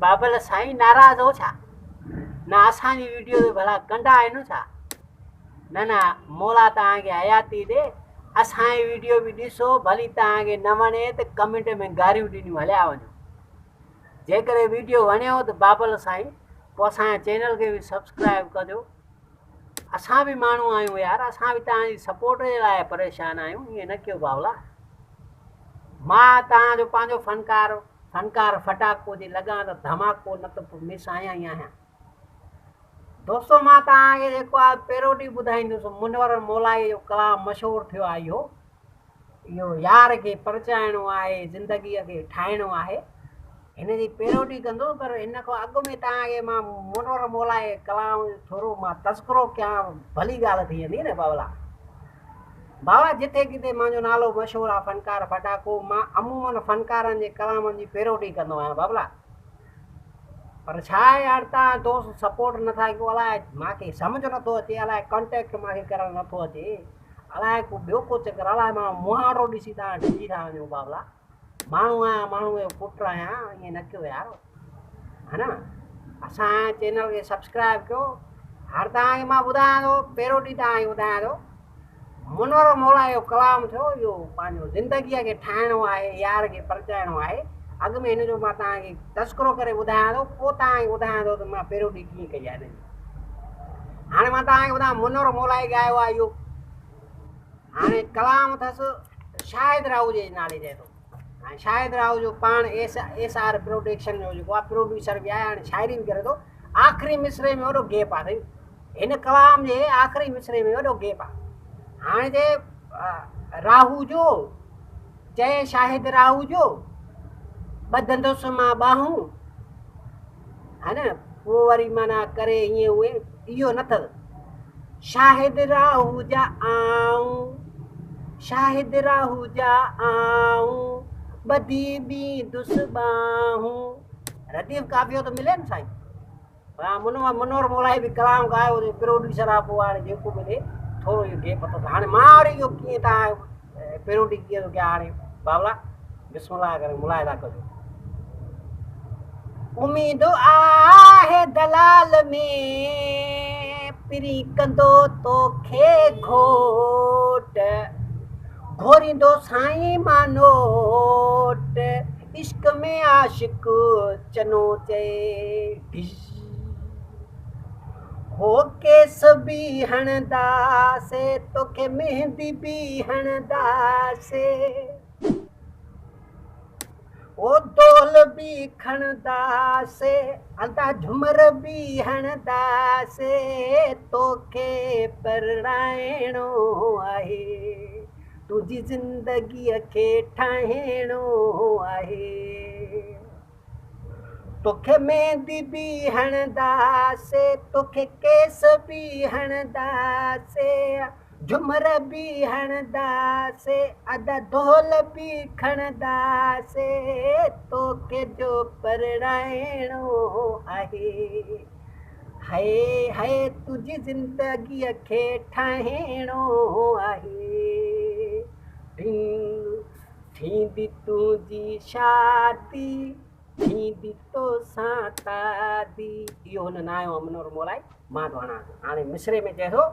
बाबल साईं नाराज़ हो छा? ना असांजी वीडियो ते भला कंदा आहिनि छा? न न मौला तव्हांखे हयाती ॾे, असांजी वीडियो बि ॾिसो, भली तव्हांखे न वणे त कमेंट में गारियूं ॾिनियूं हलिया वञो। जेकॾहिं वीडियो वणियो त बाबल साईं पोइ असांजे चैनल खे बि सब्सक्राइब कजो। असां बि माण्हू आहियूं यार, असां बि तव्हांजी सपोर्ट जे लाइ परेशान आहियूं, ईअं न कयो बावला। मां तव्हांजो पंहिंजो फनकार फटाको जे लॻां त धमाको न त पोइ मिस आहियां ई आहियां। दोस्तो मां तव्हांखे जेको आहे पेरोडी ॿुधाईंदुसि, मुनवर मौलाई जो कलाम मशहूरु थियो आहे। इहो यार खे परचाइणो आहे, ज़िंदगीअ खे ठाहिणो आहे, हिन जी पेरोडी कंदो। पर हिन खां अॻु में तव्हांखे मां मुनवर मौलाई कलाम थोरो मां तस्करो कयां, भली ॻाल्हि थी वेंदी न बावला। बाबा जिथे किथे मुंहिंजो नालो मशहूरु आहे फनकार फटाको, मां अमूमन फनकारनि जे कलामनि जी पेरोडी कंदो आहियां बाबला। पर छा आहे यार, तव्हां दोस्त सपोर्ट नथा कयो, अलाए मूंखे सम्झ नथो अचे, अलाए कॉन्टेक्ट मूंखे करणु नथो अचे, अलाए को ॿियो को चकर, अलाए मां मुहारो ॾिसी तव्हां डिॼी था वञो बाबला। माण्हू आहियां, माण्हू जो पुटु आहियां, ईअं न कयो यार, है न। असांजे चैनल खे सब्सक्राइब कयो। हाणे तव्हांखे मां ॿुधायां थो, पेरोडी तव्हांखे ॿुधायां थो। मुनवर मौला जो कलाम थियो, इहो पंहिंजो ज़िंदगीअ खे ठाहिणो आहे, यार खे परचाइणो आहे। अॻु में हिन जो मां तव्हांखे तस्करो करे ॿुधायां थो, पोइ तव्हांखे ॿुधायां थो त मां पेरोडी कीअं कई आहे हिन जी। हाणे मां तव्हांखे ॿुधायां, मुनवर मौलाई ॻायो आहे इहो। हाणे कलाम अथसि शाहिद राहू जे नाले चए थो। हाणे शाहिद राहू जो पाण एस आर प्रोडक्शन जो जेको आहे प्रोड्यूसर बि आहे, हाणे शाइरी बि करे थो। आख़िरी मिसरे में वॾो गैप आहे, हिन कलाम जे आख़िरी मिसरे में वॾो गैप आहे। हाणे जे राहू जो चए, शाहिद राहू जो ॿधंदुसि मां ॿाहूं, है न, पोइ वरी माना करे ईअं उहे, इहो न अथसि। शाहिद राहू जा आऊं, शाहिद राहू जा आऊं, ॿधी ॿींदुसि ॿाहूं। रदीफ़ काफ़ियो त मिले न साईं। हा, मुनवर मौलाई बि कलाम ॻायो, प्रोड्यूसर आहे, पोइ हाणे जेको मिले थोरो इहो गैप अथसि। हाणे मां वरी इहो कीअं तव्हां पेरोडी कीअं थो कयां हाणे बाबला, बिस्मिल्लाह करे मुलाहिदा कजो। उम्मीद आहे दलाल में पिरी कंदो तोखे घोट, घोरींदो साईं मां नोट, इश्क में आशिक चनो चए हो केस बि हणंदासे, तोखे मेहंदी बि हणंदासे, ओ दोल बि खणंदासे, अंधा झुमर बि हणंदासे, तोखे परणाइणो आहे, तुंहिंजी ज़िंदगीअ खे ठाहिणो आहे। तोखे मेहंदी बि हणंदासे, तोखे केस बि हणंदासे, झुमर बि हणंदासे, अदा ढोल बि खणंदासे, तोखे जो परणाइणो आहे। हाय हाय तुंहिंजी ज़िंदगीअ खे ठाहिणो आहे। थींदी तुंहिंजी शादी, थींदी तोसां शादी। इहो हुन नायो आहे मुनवर मौलाई, मां थो हणां। हाणे मिसरे में चए थो,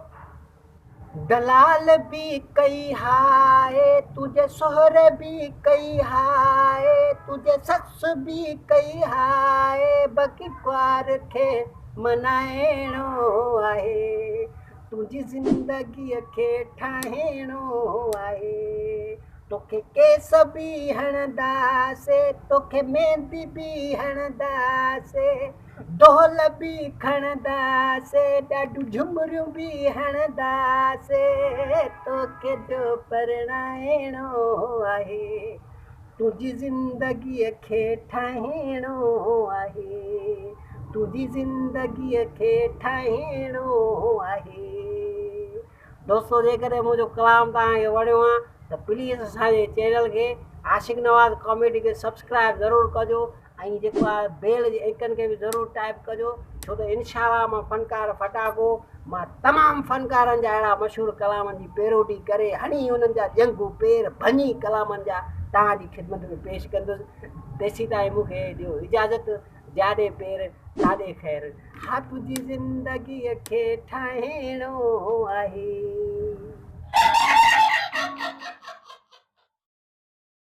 दलाल बि कई हाय, तुंहिंजे सोहर बि कई हाय, तुंहिंजे ससु बि कई हाय, बाक़ी कुंवार खे मनाइणो आहे, तुंहिंजी ज़िंदगीअ खे ठाहिणो आहे। तोखे केस बि हणंदासे, तोखे मेहंदी बि हणंदासे, ढोल बि खणंदासे, ॾाढियूं झुमरियूं बि हणंदासे, तोखे जो परणाइणो आहे, तुंहिंजी ज़िंदगीअ खे ठाहिणो आहे, तुंहिंजी ज़िंदगीअ खे ठाहिणो आहे। दोस्तो जेकॾहिं मुंहिंजो कलाम तव्हांखे वणियो आहे त प्लीज़ असांजे चैनल खे आशिक़ नवाज़ कॉमेडी खे सब्सक्राइब ज़रूरु कजो, ऐं जेको आहे बेल जे आइकन खे बि ज़रूरु टाइप कजो, छो त इंशाअल्लाह मां फनकार फटाको, मां तमामु फनकारनि जा अहिड़ा मशहूरु कलामनि जी पेरोडी करे हणी हुननि जा ॼंगू पेर भञी कलामनि जा तव्हांजी ख़िदमत में पेश कंदुसि। तेसी ताईं मूंखे ॾियो इजाज़त। जाॾे पेर ताॾे ख़ैर। हा तुंहिंजी ज़िंदगीअ खे ठाहिणो आहे।